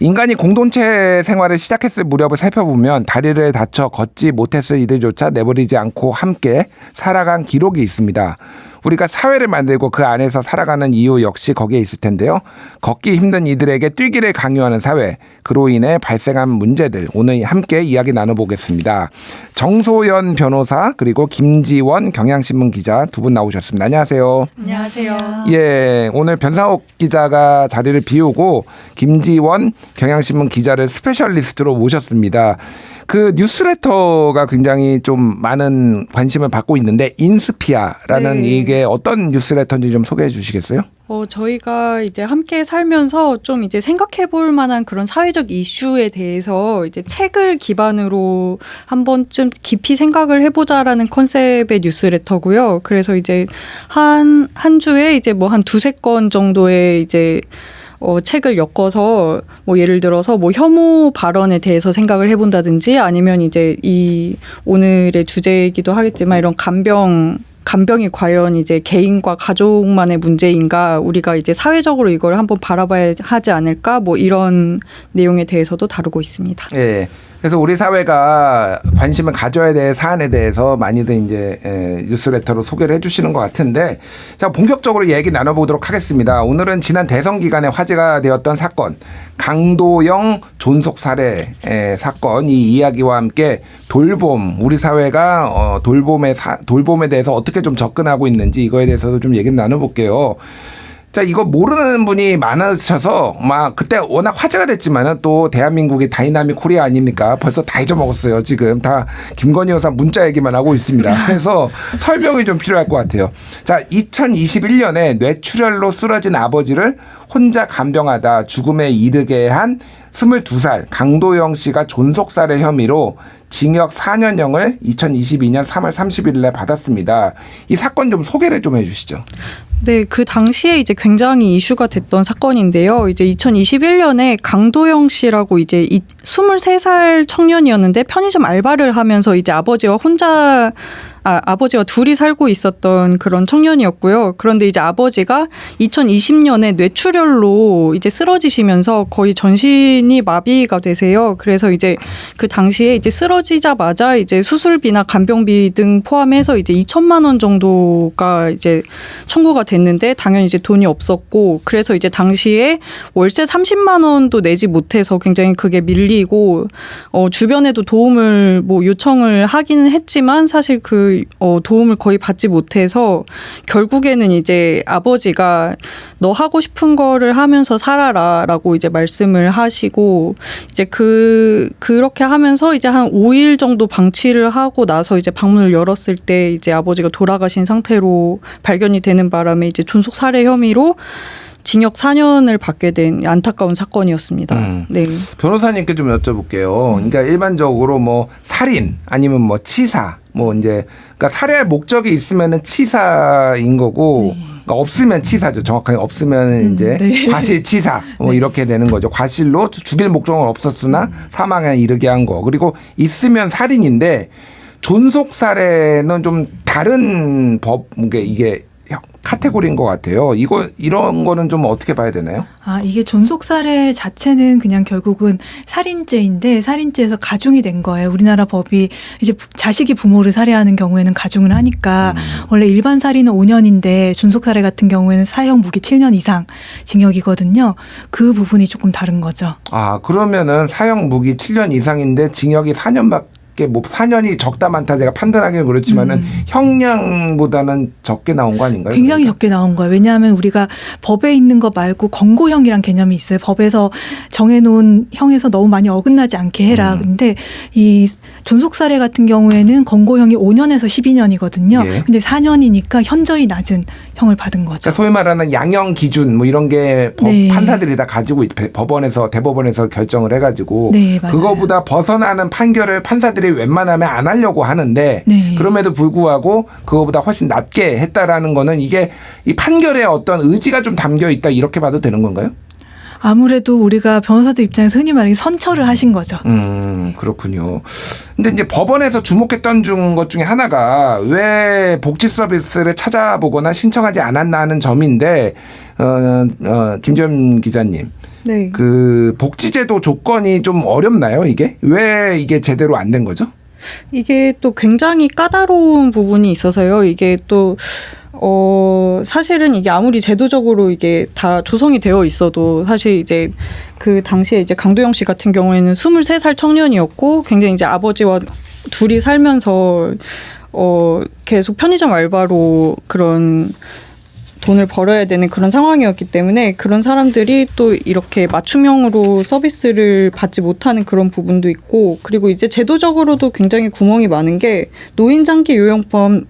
인간이 공동체 생활을 시작했을 무렵을 살펴보면 다리를 다쳐 걷지 못했을 이들조차 내버리지 않고 함께 살아간 기록이 있습니다. 우리가 사회를 만들고 그 안에서 살아가는 이유 역시 거기에 있을 텐데요. 걷기 힘든 이들에게 뛰기를 강요하는 사회, 그로 인해 발생한 문제들 오늘 함께 이야기 나눠보겠습니다. 정소연 변호사 그리고 김지원 경향신문 기자 두 분 나오셨습니다. 안녕하세요. 안녕하세요. 예, 오늘 변상욱 기자가 자리를 비우고 김지원 경향신문 기자를 스페셜리스트로 모셨습니다. 그 뉴스레터가 굉장히 좀 많은 관심을 받고 있는데 인스피아라는 이게 어떤 뉴스레터인지 좀 소개해 주시겠어요? 저희가 이제 함께 살면서 좀 이제 생각해 볼 만한 그런 사회적 이슈에 대해서 이제 책을 기반으로 한 번쯤 깊이 생각을 해보자라는 컨셉의 뉴스레터고요. 그래서 이제 한 주에 이제 뭐 한 두세 건 정도의 이제 책을 엮어서 뭐 예를 들어서 뭐 혐오 발언에 대해서 생각을 해본다든지 아니면 이제 이 오늘의 주제이기도 하겠지만 이런 간병이 과연 이제 개인과 가족만의 문제인가 우리가 이제 사회적으로 이걸 한번 바라봐야 하지 않을까 뭐 이런 내용에 대해서도 다루고 있습니다. 예. 그래서 우리 사회가 관심을 가져야 될 사안에 대해서 많이들 이제 뉴스레터로 소개를 해주시는 것 같은데 자 본격적으로 얘기 나눠보도록 하겠습니다. 오늘은 지난 대선 기간에 화제가 되었던 사건 강도영 존속 살해 사건 이 이야기와 함께 돌봄 우리 사회가 돌봄에 대해서 어떻게 좀 접근하고 있는지 이거에 대해서도 좀 얘기 나눠볼게요. 자, 이거 모르는 분이 많으셔서 막 그때 워낙 화제가 됐지만은 또 대한민국이 다이나믹 코리아 아닙니까? 벌써 다 잊어먹었어요. 지금 다 김건희 여사 문자 얘기만 하고 있습니다. 그래서 설명이 좀 필요할 것 같아요. 자, 2021년에 뇌출혈로 쓰러진 아버지를 혼자 간병하다 죽음에 이르게 한 22살 강도영 씨가 존속살해 혐의로 징역 4년형을 2022년 3월 30일에 받았습니다. 이 사건 좀 소개를 좀 해주시죠. 네, 그 당시에 이제 굉장히 이슈가 됐던 사건인데요. 이제 2021년에 강도영 씨라고 이제 23살 청년이었는데 편의점 알바를 하면서 이제 아버지와 둘이 살고 있었던 그런 청년이었고요. 그런데 이제 아버지가 2020년에 뇌출혈로 이제 쓰러지시면서 거의 전신이 마비가 되세요. 그래서 이제 그 당시에 이제 쓰러지자마자 이제 수술비나 간병비 등 포함해서 이제 2천만 원 정도가 이제 청구가 됐는데 당연히 이제 돈이 없었고 그래서 이제 당시에 월세 30만 원도 내지 못해서 굉장히 그게 밀리고 주변에도 도움을 뭐 요청을 하기는 했지만 사실 그 도움을 거의 받지 못해서 결국에는 이제 아버지가 너 하고 싶은 거를 하면서 살아라라고 이제 말씀을 하시고 이제 그렇게 하면서 이제 한 5일 정도 방치를 하고 나서 이제 방문을 열었을 때 이제 아버지가 돌아가신 상태로 발견이 되는 바람에 이제 존속 살해 혐의로 징역 4년을 받게 된 안타까운 사건이었습니다. 네. 변호사님께 좀 여쭤볼게요. 그러니까 일반적으로 뭐 살인 아니면 뭐 치사 뭐 이제 그러니까 살해할 목적이 있으면은 치사인 거고 그러니까 없으면 치사죠. 정확하게 없으면 이제 과실치사 뭐 이렇게 되는 거죠. 과실로 죽일 목적은 없었으나 사망에 이르게 한 거. 그리고 있으면 살인인데 존속 살해는 좀 다른 법 이게 카테고리인 것 같아요. 이런 거는 좀 어떻게 봐야 되나요? 이게 존속살해 자체는 그냥 결국은 살인죄인데 살인죄에서 가중이 된 거예요. 우리나라 법이 이제 자식이 부모를 살해하는 경우에는 가중을 하니까 원래 일반 살인은 5년인데 존속살해 같은 경우에는 사형 무기 7년 이상 징역이거든요. 그 부분이 조금 다른 거죠. 그러면은 사형 무기 7년 이상인데 징역이 4년밖에 뭐 4년이 적다 많다 제가 판단하기는 그렇지만은 형량보다는 적게 나온 거 아닌가요? 굉장히 적게 나온 거예요. 왜냐하면 우리가 법에 있는 거 말고 권고형이란 개념이 있어요. 법에서 정해놓은 형에서 너무 많이 어긋나지 않게 해라. 근데 이 존속살해 같은 경우에는 권고형이 5년에서 12년이거든요. 예. 근데 4년이니까 현저히 낮은 형을 받은 거죠. 그러니까 소위 말하는 양형 기준 뭐 이런 게 판사들이 다 가지고 대법원에서 결정을 해가지고 그거보다 벗어나는 판결을 판사들이 웬만하면 안 하려고 하는데 그럼에도 불구하고 그거보다 훨씬 낮게 했다라는 거는 이게 이 판결에 어떤 의지가 좀 담겨 있다 이렇게 봐도 되는 건가요? 아무래도 우리가 변호사들 입장에서 흔히 말하는 선처를 하신 거죠. 그렇군요. 근데 이제 법원에서 주목했던 것 중에 하나가 왜 복지 서비스를 찾아보거나 신청하지 않았나 하는 점인데, 김지원 기자님. 네. 그 복지제도 조건이 좀 어렵나요? 왜 이게 제대로 안 된 거죠? 이게 또 굉장히 까다로운 부분이 있어서요. 이게 또 사실은 이게 아무리 제도적으로 이게 다 조성이 되어 있어도 사실 이제 그 당시에 이제 강도영 씨 같은 경우에는 23살 청년이었고 굉장히 이제 아버지와 둘이 살면서 계속 편의점 알바로 그런 돈을 벌어야 되는 그런 상황이었기 때문에 그런 사람들이 또 이렇게 맞춤형으로 서비스를 받지 못하는 그런 부분도 있고 그리고 이제 제도적으로도 굉장히 구멍이 많은 게 노인 장기 요양보험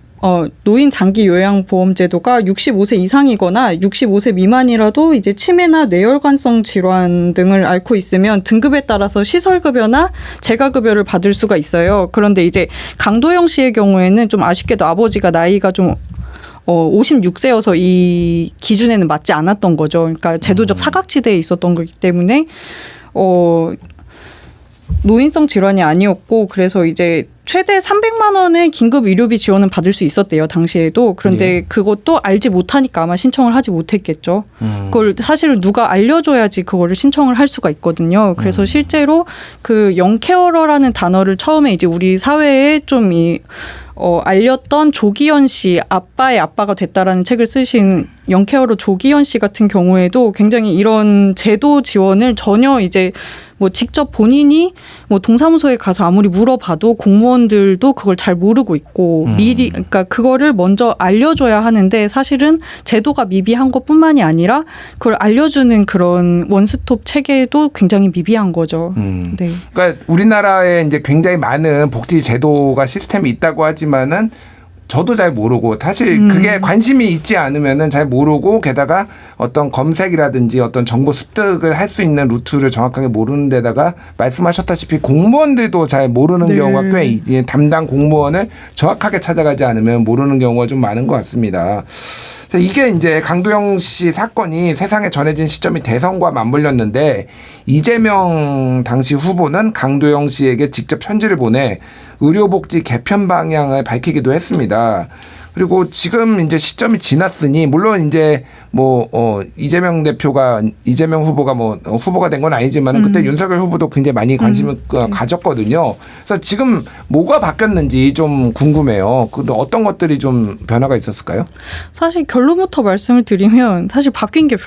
제도가 65세 이상이거나 65세 미만이라도 이제 치매나 뇌혈관성 질환 등을 앓고 있으면 등급에 따라서 시설급여나 재가급여를 받을 수가 있어요. 그런데 이제 강도영 씨의 경우에는 좀 아쉽게도 아버지가 나이가 좀 56세여서 이 기준에는 맞지 않았던 거죠. 그러니까 제도적 사각지대에 있었던 거기 때문에 노인성 질환이 아니었고 그래서 이제 최대 300만 원의 긴급 의료비 지원은 받을 수 있었대요. 당시에도. 그런데 그것도 알지 못하니까 아마 신청을 하지 못했겠죠. 그걸 사실은 누가 알려줘야지 그거를 신청을 할 수가 있거든요. 그래서 실제로 그 영케어러라는 단어를 처음에 이제 우리 사회에 좀 알렸던 조기현 씨, 아빠의 아빠가 됐다라는 책을 쓰신 영케어러 조기현 씨 같은 경우에도 굉장히 이런 제도 지원을 전혀 이제 뭐 직접 본인이 뭐 동사무소에 가서 아무리 물어봐도 공무원들도 그걸 잘 모르고 있고 미리 그러니까 그거를 먼저 알려줘야 하는데 사실은 제도가 미비한 것뿐만이 아니라 그걸 알려주는 그런 원스톱 체계도 굉장히 미비한 거죠. 네. 그러니까 우리나라에 이제 굉장히 많은 복지 제도가 시스템이 있다고 하지만은 저도 잘 모르고 사실 그게 관심이 있지 않으면은 잘 모르고 게다가 어떤 검색이라든지 어떤 정보 습득을 할 수 있는 루트를 정확하게 모르는 데다가 말씀하셨다시피 공무원들도 잘 모르는 네. 경우가 꽤 담당 공무원을 정확하게 찾아가지 않으면 모르는 경우가 좀 많은 것 같습니다. 이게 이제 강도영 씨 사건이 세상에 전해진 시점이 대선과 맞물렸는데 이재명 당시 후보는 강도영 씨에게 직접 편지를 보내 의료복지 개편 방향을 밝히기도 했습니다. 그리고 지금 이제 시점이 지났으니 물론 이제 이재명 후보가 후보가 된 건 아니지만 그때 윤석열 후보도 굉장히 많이 관심을 가졌거든요. 그래서 지금 뭐가 바뀌었는지 좀 궁금해요. 근데 어떤 것들이 좀 변화가 있었을까요? 사실 결론부터 말씀을 드리면 사실 바뀐 게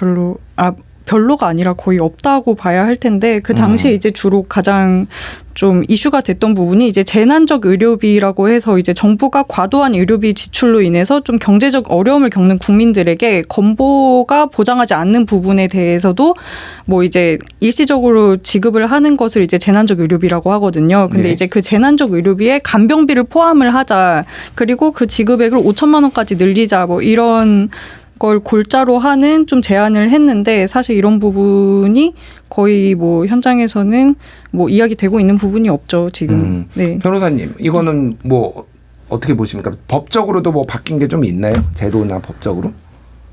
별로가 아니라 거의 없다고 봐야 할 텐데 그 당시에 이제 주로 가장 좀 이슈가 됐던 부분이 이제 재난적 의료비라고 해서 이제 정부가 과도한 의료비 지출로 인해서 좀 경제적 어려움을 겪는 국민들에게 건보가 보장하지 않는 부분에 대해서도 뭐 이제 일시적으로 지급을 하는 것을 이제 재난적 의료비라고 하거든요. 근데 이제 그 재난적 의료비에 간병비를 포함을 하자. 그리고 그 지급액을 5천만 원까지 늘리자. 뭐 이런 걸 골자로 하는 좀 제안을 했는데 사실 이런 부분이 거의 뭐 현장에서는 뭐 이야기되고 있는 부분이 없죠 지금. 네. 변호사님 이거는 뭐 어떻게 보십니까? 법적으로도 뭐 바뀐 게 좀 있나요? 제도나 법적으로?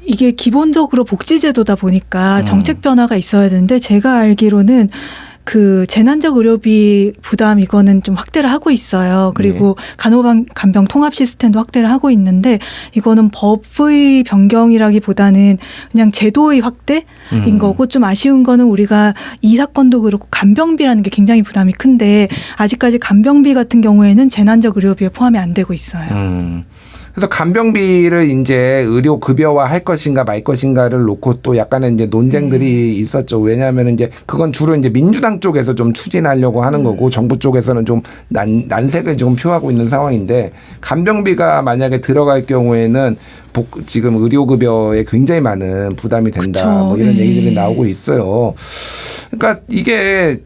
이게 기본적으로 복지제도다 보니까 정책 변화가 있어야 되는데 제가 알기로는 그 재난적 의료비 부담 이거는 좀 확대를 하고 있어요. 그리고 간호간병 통합 시스템도 확대를 하고 있는데 이거는 법의 변경이라기보다는 그냥 제도의 확대인 거고 좀 아쉬운 거는 우리가 이 사건도 그렇고 간병비라는 게 굉장히 부담이 큰데 아직까지 간병비 같은 경우에는 재난적 의료비에 포함이 안 되고 있어요. 그래서 간병비를 이제 의료 급여화 할 것인가 말 것인가를 놓고 또 약간의 이제 논쟁들이 있었죠. 왜냐하면 이제 그건 주로 이제 민주당 쪽에서 좀 추진하려고 하는 거고 정부 쪽에서는 좀 난색을 지금 표하고 있는 상황인데 간병비가 만약에 들어갈 경우에는 지금 의료 급여에 굉장히 많은 부담이 된다. 그쵸. 뭐 이런 얘기들이 나오고 있어요. 그러니까 이게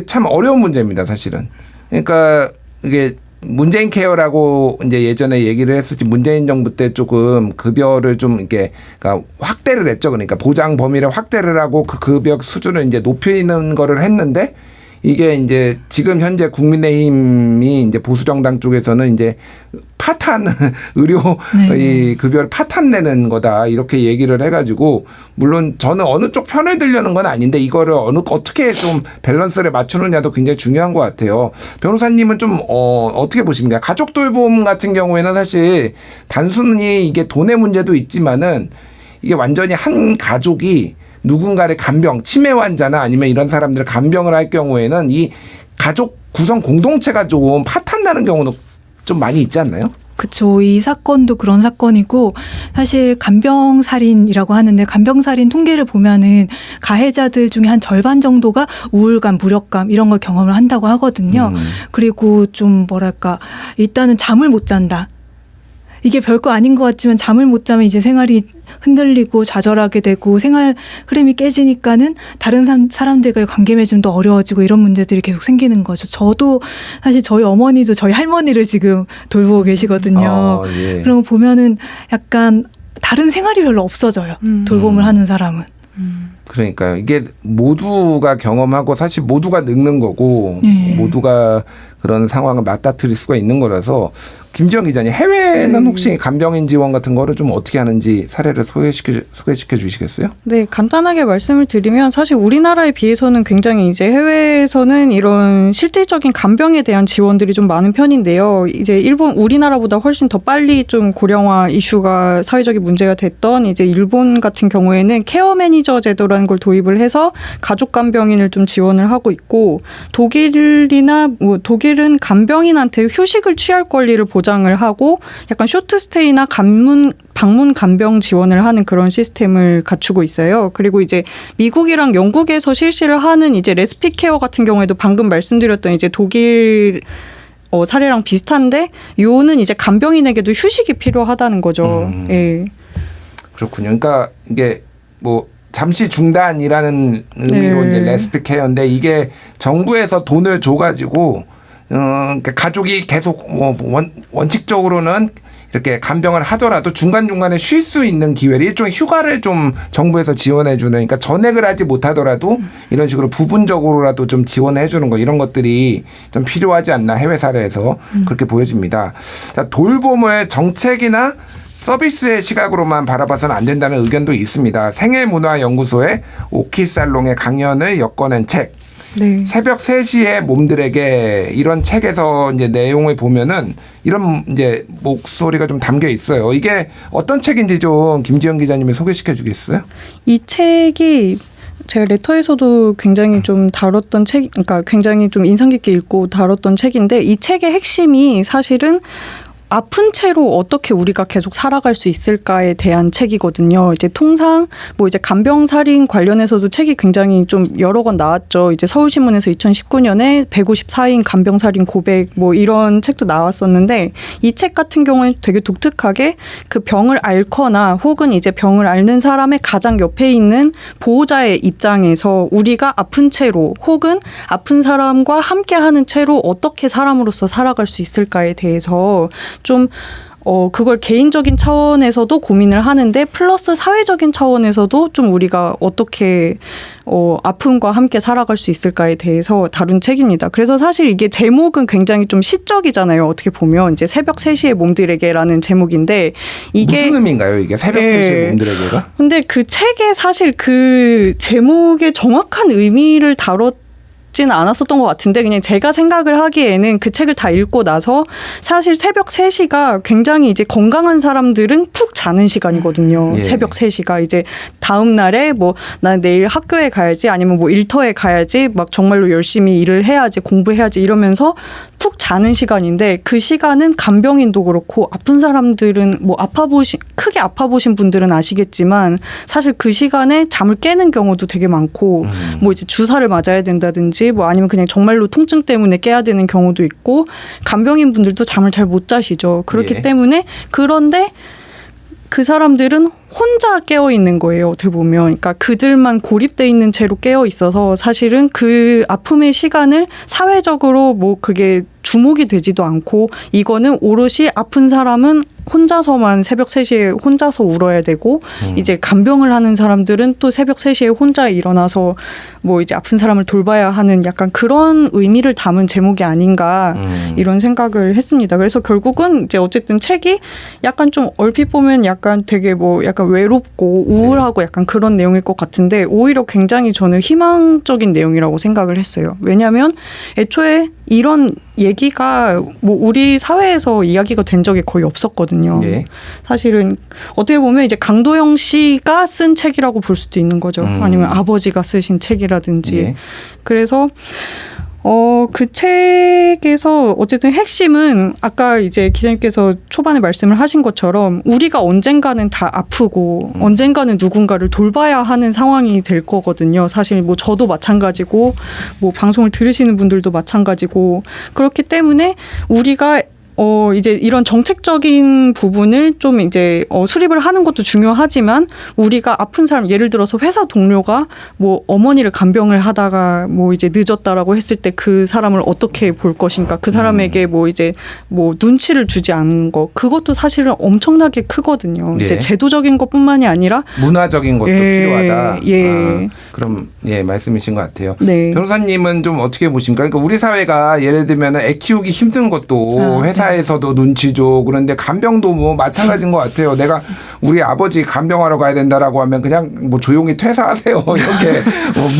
참 어려운 문제입니다, 사실은. 그러니까 이게 문재인 케어라고 이제 예전에 얘기를 했었지 문재인 정부 때 조금 급여를 좀 이렇게 그러니까 확대를 했죠. 그러니까 보장 범위를 확대를 하고 그 급여 수준을 이제 높이는 거를 했는데 이게 이제 지금 현재 국민의힘이 이제 보수정당 쪽에서는 이제 파탄 의료 이 급여를 파탄내는 거다 이렇게 얘기를 해가지고 물론 저는 어느 쪽 편을 들려는 건 아닌데 이거를 어떻게 좀 밸런스를 맞추느냐도 굉장히 중요한 것 같아요. 변호사님은 좀 어떻게 보십니까? 가족 돌봄 같은 경우에는 사실 단순히 이게 돈의 문제도 있지만은 이게 완전히 한 가족이 누군가를 간병, 치매 환자나 아니면 이런 사람들 간병을 할 경우에는 이 가족 구성 공동체가 좀 파탄나는 경우도 좀 많이 있지 않나요? 그렇죠. 이 사건도 그런 사건이고 사실 간병살인이라고 하는데 간병살인 통계를 보면은 가해자들 중에 한 절반 정도가 우울감, 무력감 이런 걸 경험을 한다고 하거든요. 그리고 좀 뭐랄까 일단은 잠을 못 잔다. 이게 별거 아닌 것 같지만 잠을 못 자면 이제 생활이 흔들리고 좌절하게 되고 생활 흐름이 깨지니까는 다른 사람들과의 관계 맺음도 어려워지고 이런 문제들이 계속 생기는 거죠. 저도 사실 저희 어머니도 저희 할머니를 지금 돌보고 계시거든요. 예. 그런 거 보면은 약간 다른 생활이 별로 없어져요. 돌봄을 하는 사람은. 그러니까요. 이게 모두가 경험하고 사실 모두가 늙는 거고 네. 모두가 그런 상황을 맞닥뜨릴 수가 있는 거라서 김지영 기자님 해외는 혹시 간병인 지원 같은 거를 좀 어떻게 하는지 사례를 소개시켜 주시겠어요? 네, 간단하게 말씀을 드리면 사실 우리나라에 비해서는 굉장히 이제 해외에서는 이런 실질적인 간병에 대한 지원들이 좀 많은 편인데요. 이제 우리나라보다 훨씬 더 빨리 좀 고령화 이슈가 사회적인 문제가 됐던 이제 일본 같은 경우에는 케어 매니저 제도라는 걸 도입을 해서 가족 간병인을 좀 지원을 하고 있고 독일은 간병인한테 휴식을 취할 권리를 보장을 하고 약간 쇼트스테이나 방문 간병 지원을 하는 그런 시스템을 갖추고 있어요. 그리고 이제 미국이랑 영국에서 실시를 하는 이제 레스피 케어 같은 경우에도 방금 말씀드렸던 이제 독일 사례랑 비슷한데 요는 이제 간병인에게도 휴식이 필요하다는 거죠. 예. 그렇군요. 그러니까 이게 뭐 잠시 중단이라는 의미로 네. 이제 레스피 케어인데 이게 정부에서 돈을 줘가지고 그러니까 가족이 계속 뭐 원칙적으로는 이렇게 간병을 하더라도 중간중간에 쉴 수 있는 기회를 일종의 휴가를 좀 정부에서 지원해 주는 그러니까 전액을 하지 못하더라도 이런 식으로 부분적으로라도 좀 지원해 주는 거 이런 것들이 좀 필요하지 않나 해외 사례에서 그렇게 보여집니다. 자, 돌봄을 정책이나 서비스의 시각으로만 바라봐서는 안 된다는 의견도 있습니다. 생애문화연구소의 오키살롱의 강연을 엮어낸 책. 네. 새벽 3시에 몸들에게 이런 책에서 이제 내용을 보면은 이런 이제 목소리가 좀 담겨 있어요. 이게 어떤 책인지 좀 김지영 기자님이 소개시켜 주겠어요? 이 책이 제가 레터에서도 굉장히 좀 다뤘던 책, 그러니까 굉장히 좀 인상 깊게 읽고 다뤘던 책인데 이 책의 핵심이 사실은 아픈 채로 어떻게 우리가 계속 살아갈 수 있을까에 대한 책이거든요. 이제 통상 뭐 이제 간병살인 관련해서도 책이 굉장히 좀 여러 권 나왔죠. 이제 서울신문에서 2019년에 154인 간병살인 고백 뭐 이런 책도 나왔었는데 이 책 같은 경우는 되게 독특하게 그 병을 앓거나 혹은 이제 병을 앓는 사람의 가장 옆에 있는 보호자의 입장에서 우리가 아픈 채로 혹은 아픈 사람과 함께하는 채로 어떻게 사람으로서 살아갈 수 있을까에 대해서 좀 그걸 개인적인 차원에서도 고민을 하는데 플러스 사회적인 차원에서도 좀 우리가 어떻게 아픔과 함께 살아갈 수 있을까에 대해서 다룬 책입니다. 그래서 사실 이게 제목은 굉장히 좀 시적이잖아요. 어떻게 보면 이제 새벽 3시에 몸들에게라는 제목인데 이게 무슨 의미인가요? 이게 새벽 3시에 몸들에게가? 근데 그 책에 사실 그 제목의 정확한 의미를 다뤘지는 않았었던 것 같은데 그냥 제가 생각을 하기에는 그 책을 다 읽고 나서 사실 새벽 3시가 굉장히 이제 건강한 사람들은 푹 자는 시간이거든요. 예. 새벽 3시가 이제 다음 날에 뭐 난 내일 학교에 가야지 아니면 뭐 일터에 가야지 막 정말로 열심히 일을 해야지 공부해야지 이러면서 푹 자는 시간인데 그 시간은 간병인도 그렇고 아픈 사람들은 뭐 크게 아파 보신 분들은 아시겠지만 사실 그 시간에 잠을 깨는 경우도 되게 많고 뭐 이제 주사를 맞아야 된다든지 뭐 아니면 그냥 정말로 통증 때문에 깨야 되는 경우도 있고 간병인 분들도 잠을 잘 못 자시죠. 그렇기 예. 때문에 그런데 그 사람들은 혼자 깨어 있는 거예요. 어떻게 보면. 그러니까 그들만 고립돼 있는 채로 깨어 있어서 사실은 그 아픔의 시간을 사회적으로 뭐 그게 주목이 되지도 않고 이거는 오롯이 아픈 사람은 혼자서만 새벽 3시에 혼자서 울어야 되고 이제 간병을 하는 사람들은 또 새벽 3시에 혼자 일어나서 뭐 이제 아픈 사람을 돌봐야 하는 약간 그런 의미를 담은 제목이 아닌가 이런 생각을 했습니다. 그래서 결국은 이제 어쨌든 책이 약간 좀 얼핏 보면 약간 되게 뭐 약간 외롭고 우울하고 약간 그런 내용일 것 같은데 오히려 굉장히 저는 희망적인 내용이라고 생각을 했어요. 왜냐하면 애초에 이런 얘기가 뭐 우리 사회에서 이야기가 된 적이 거의 없었거든요. 책이거든요. 예. 사실은 어떻게 보면 이제 강도영 씨가 쓴 책이라고 볼 수도 있는 거죠. 아니면 아버지가 쓰신 책이라든지. 예. 그래서 그 책에서 어쨌든 핵심은 아까 이제 기자님께서 초반에 말씀을 하신 것처럼 우리가 언젠가는 다 아프고 언젠가는 누군가를 돌봐야 하는 상황이 될 거거든요. 사실 뭐 저도 마찬가지고 뭐 방송을 들으시는 분들도 마찬가지고 그렇기 때문에 우리가 이제 이런 정책적인 부분을 좀 이제 수립을 하는 것도 중요하지만 우리가 아픈 사람 예를 들어서 회사 동료가 뭐 어머니를 간병을 하다가 뭐 이제 늦었다라고 했을 때 그 사람을 어떻게 볼 것인가 그 사람에게 뭐 이제 뭐 눈치를 주지 않는 거 그것도 사실은 엄청나게 크거든요. 예. 이제 제도적인 것뿐만이 아니라 문화적인 것도 필요하다. 예. 그럼 말씀이신 것 같아요. 네. 변호사님은 좀 어떻게 보십니까? 그러니까 우리 사회가 예를 들면 애 키우기 힘든 것도 회사에서도 눈치 줘. 그런데 간병도 뭐 마찬가지인 것 같아요. 내가 우리 아버지 간병하러 가야 된다라고 하면 그냥 뭐 조용히 퇴사하세요. 이렇게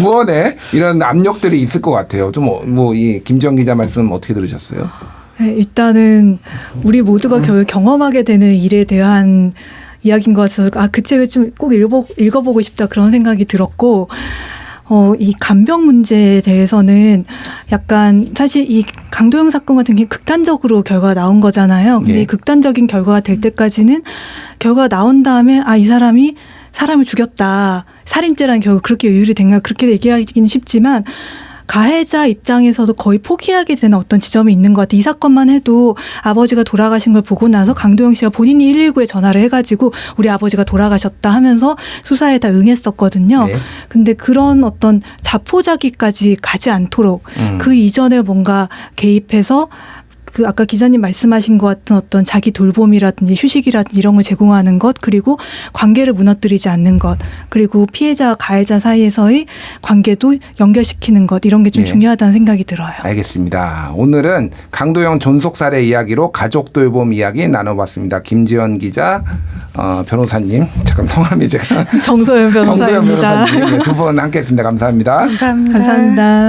무언의 이런 압력들이 있을 것 같아요. 좀 뭐 이 김지영 기자 말씀 어떻게 들으셨어요? 네, 일단은 우리 모두가 경험하게 되는 일에 대한 이야기인 것 같아서 그 책을 좀 꼭 읽어보고 싶다 그런 생각이 들었고 이 간병 문제에 대해서는 약간 사실 이 강도영 사건 같은 게 극단적으로 결과가 나온 거잖아요. 근데 예. 이 극단적인 결과가 될 때까지는 결과가 나온 다음에 이 사람이 사람을 죽였다. 살인죄라는 결국 그렇게 의율이 된가 그렇게 얘기하기는 쉽지만 가해자 입장에서도 거의 포기하게 되는 어떤 지점이 있는 것 같아요. 이 사건만 해도 아버지가 돌아가신 걸 보고 나서 강도영 씨가 본인이 119에 전화를 해가지고 우리 아버지가 돌아가셨다 하면서 수사에 다 응했었거든요. 네. 근데 그런 어떤 자포자기까지 가지 않도록 그 이전에 뭔가 개입해서 그 아까 기자님 말씀하신 것 같은 어떤 자기 돌봄이라든지 휴식이라든지 이런 걸 제공하는 것 그리고 관계를 무너뜨리지 않는 것 그리고 피해자와 가해자 사이에서의 관계도 연결시키는 것 이런 게 좀 예. 중요하다는 생각이 들어요. 알겠습니다. 오늘은 강도영 존속살해 이야기로 가족 돌봄 이야기 나눠봤습니다. 김지연 기자, 변호사님, 잠깐 성함이 제가 정소연 변호사입니다. 두 분 함께했습니다. 감사합니다. 감사합니다. 감사합니다.